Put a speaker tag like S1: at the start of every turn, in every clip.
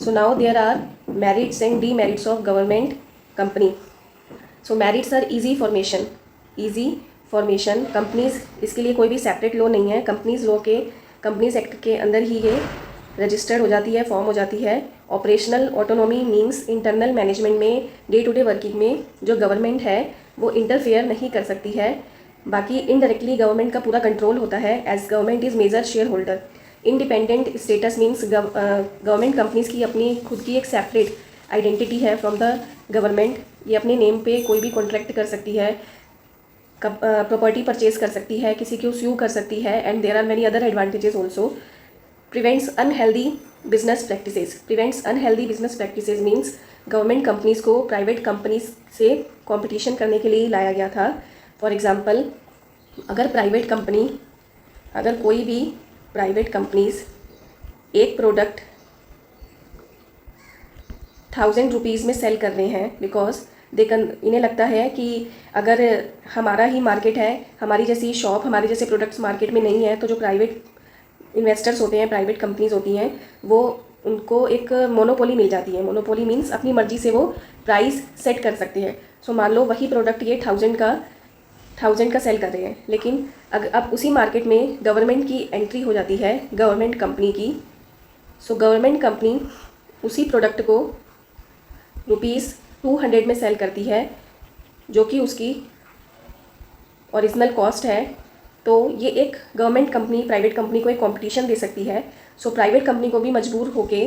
S1: So now there are merits and demerits of government company. So merits are easy formation companies, इसके लिए कोई भी separate law नहीं है, कंपनीज लॉ के कंपनीज एक्ट के अंदर ही ये रजिस्टर्ड हो जाती है, फॉर्म हो जाती है। Operational autonomy means internal management में डे टू डे वर्किंग में जो गवर्नमेंट है वो इंटरफेयर नहीं कर सकती है। बाकी इनडायरेक्टली गवर्नमेंट का पूरा कंट्रोल होता है as government is major shareholder. Independent status means government companies की अपनी खुद की एक सेपरेट आइडेंटिटी है फ्रॉम द गवर्नमेंट। ये अपने नेम पे कोई भी कॉन्ट्रैक्ट कर सकती है, प्रॉपर्टी परचेज कर सकती है, किसी को स्यू कर सकती है, and there are many other advantages also. Prevents unhealthy business practices means government companies को प्राइवेट कंपनीज से कंपटीशन करने के लिए लाया गया था। फॉर एग्जांपल, अगर कोई भी प्राइवेट कंपनीज एक प्रोडक्ट 1000 रुपीज़ में सेल कर रहे हैं बिकॉज इन्हें लगता है कि अगर हमारा ही मार्केट है, हमारी जैसी शॉप, हमारे जैसे प्रोडक्ट्स मार्केट में नहीं है, तो जो प्राइवेट इन्वेस्टर्स होते हैं, प्राइवेट कंपनीज होती हैं, वो उनको एक मोनोपोली मिल जाती है। मोनोपोली मीन्स अपनी मर्जी से वो प्राइस सेट कर सकते हैं। सो मान लो वही प्रोडक्ट ये 1000 का सेल कर रहे हैं, लेकिन अब उसी मार्केट में गवर्नमेंट की एंट्री हो जाती है, गवर्नमेंट कंपनी की। सो गवर्नमेंट कंपनी उसी प्रोडक्ट को ₹200 में सेल करती है, जो कि उसकी ओरिजिनल कॉस्ट है। तो ये एक गवर्नमेंट कंपनी प्राइवेट कंपनी को एक कंपटीशन दे सकती है। सो प्राइवेट कंपनी को भी मजबूर होके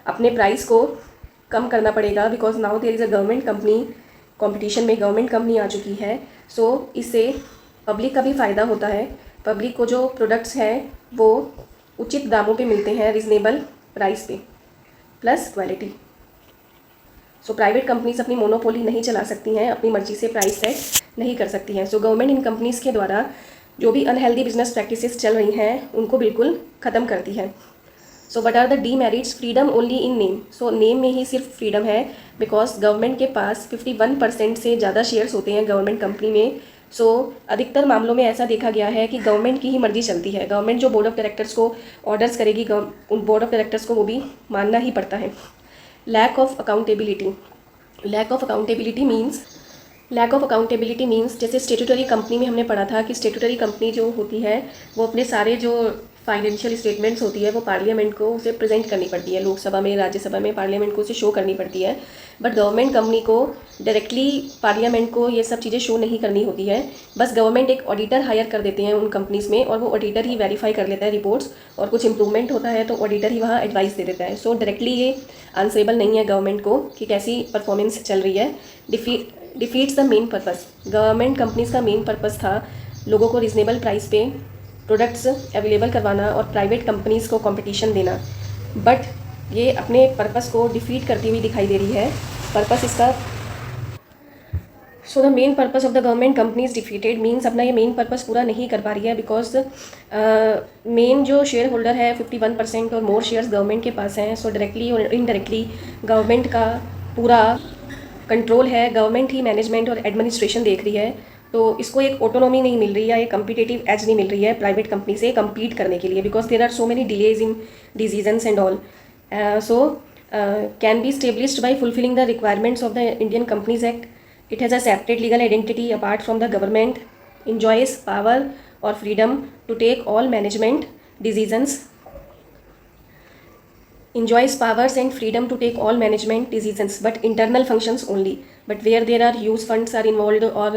S1: अपने प्राइस को कम करना पड़ेगा because now there is a government company, competition में गवर्नमेंट कंपनी आ चुकी है। सो इससे पब्लिक का भी फ़ायदा होता है। पब्लिक को जो प्रोडक्ट्स हैं वो उचित दामों पे मिलते हैं, रिजनेबल प्राइस पे, plus quality. So private companies अपनी मोनोपोली नहीं चला सकती हैं, अपनी मर्जी से प्राइस सेट नहीं कर सकती हैं। सो गवर्नमेंट इन कंपनीज़ के द्वारा जो भी अनहेल्दी बिजनेस प्रैक्टिसेस चल रही हैं उनको बिल्कुल ख़त्म करती है। So what are the demerits? Freedom only in name. So name में ही सिर्फ फ्रीडम है बिकॉज गवर्नमेंट के पास 51% से ज़्यादा शेयर्स होते हैं गवर्नमेंट कंपनी में। सो अधिकतर मामलों में ऐसा देखा गया है कि गवर्नमेंट की ही मर्जी चलती है। गवर्नमेंट जो बोर्ड ऑफ डायरेक्टर्स को ऑर्डर्स करेगी, उन बोर्ड ऑफ डायरेक्टर्स को वो भी मानना ही पड़ता है। लैक ऑफ अकाउंटेबिलिटी मीन्स जैसे स्टेटूटरी कंपनी में हमने पढ़ा था कि स्टेटूटरी कंपनी जो होती है वो अपने सारे जो फाइनेंशियल स्टेटमेंट्स होती है वो पार्लियामेंट को उसे प्रेजेंट करनी पड़ती है, लोकसभा में, राज्यसभा में, पार्लियामेंट को उसे शो करनी पड़ती है। बट गवर्नमेंट कंपनी को डायरेक्टली पार्लियामेंट को ये सब चीज़ें शो नहीं करनी होती है। बस गवर्नमेंट एक ऑडिटर हायर कर देते हैं उन कंपनीज़ में और वो ऑडिटर ही वेरीफाई कर लेता है रिपोर्ट्स, और कुछ इंप्रूवमेंट होता है तो ऑडिटर ही वहाँ एडवाइस दे देता है। सो डायरेक्टली ये आंसरेबल नहीं है गवर्नमेंट को कि कैसी परफॉर्मेंस चल रही है। Defeats the main purpose. Government companies का मेन पर्पस था लोगों को रिजनेबल प्राइस पे प्रोडक्ट्स अवेलेबल करवाना और प्राइवेट कंपनीज़ को कंपटीशन देना, बट ये अपने पर्पस को डिफीट करती हुई दिखाई दे रही है। पर्पस इसका so the main purpose of the government companies defeated means अपना ये मेन पर्पस पूरा नहीं कर पा रही है बिकॉज मेन जो शेयर होल्डर है 51% और मोर शेयर्स गवर्नमेंट के पास हैं। सो डायरेक्टली और इनडायरेक्टली गवर्नमेंट का पूरा कंट्रोल है, गवर्नमेंट ही मैनेजमेंट और एडमिनिस्ट्रेशन देख रही है। तो इसको एक ऑटोनॉमी नहीं मिल रही है, एक कम्पिटेटिव एज नहीं मिल रही है प्राइवेट कंपनी से कम्पीट करने के लिए because there are so many delays in decisions and all. So can be established by fulfilling the requirements of the Indian Companies Act. It has a separate legal identity apart from the government, enjoys power or freedom to take all management decisions, but internal functions only. But where there are huge funds are involved or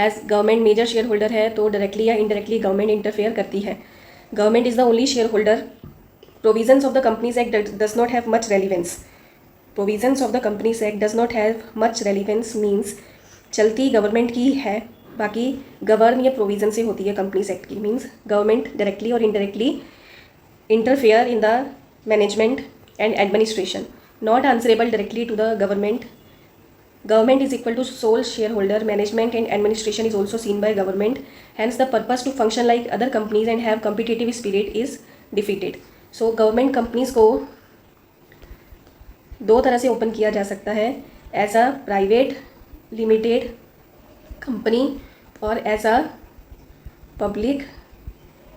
S1: as government major shareholder है तो directly या indirectly government interfere करती है। Government is the only shareholder. Provisions of the Companies Act does not have much relevance. Means चलती government की है, बाकी govern या प्रोविज़न से होती है कंपनीज एक्ट की। मीन्स गवर्नमेंट डायरेक्टली और indirectly interfere in the management and administration, not answerable directly to the government. Government is equal to sole shareholder. Management and administration is also seen by government. Hence, the purpose to function like other companies and have competitive spirit is defeated. So, government companies को दो तरह से open किया जा सकता है, as a private limited company और as a public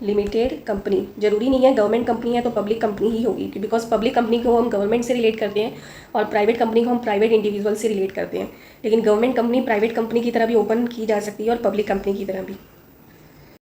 S1: limited company, ज़रूरी नहीं है गवर्नमेंट कंपनी है तो पब्लिक कंपनी ही होगी, बिकॉज पब्लिक कंपनी को हम गवर्नमेंट से रिलेट करते हैं और प्राइवेट कंपनी को हम प्राइवेट इंडिविजुअल से रिलेट करते हैं, लेकिन गवर्नमेंट कंपनी प्राइवेट कंपनी की तरह भी ओपन की जा सकती है और पब्लिक कंपनी की तरह भी।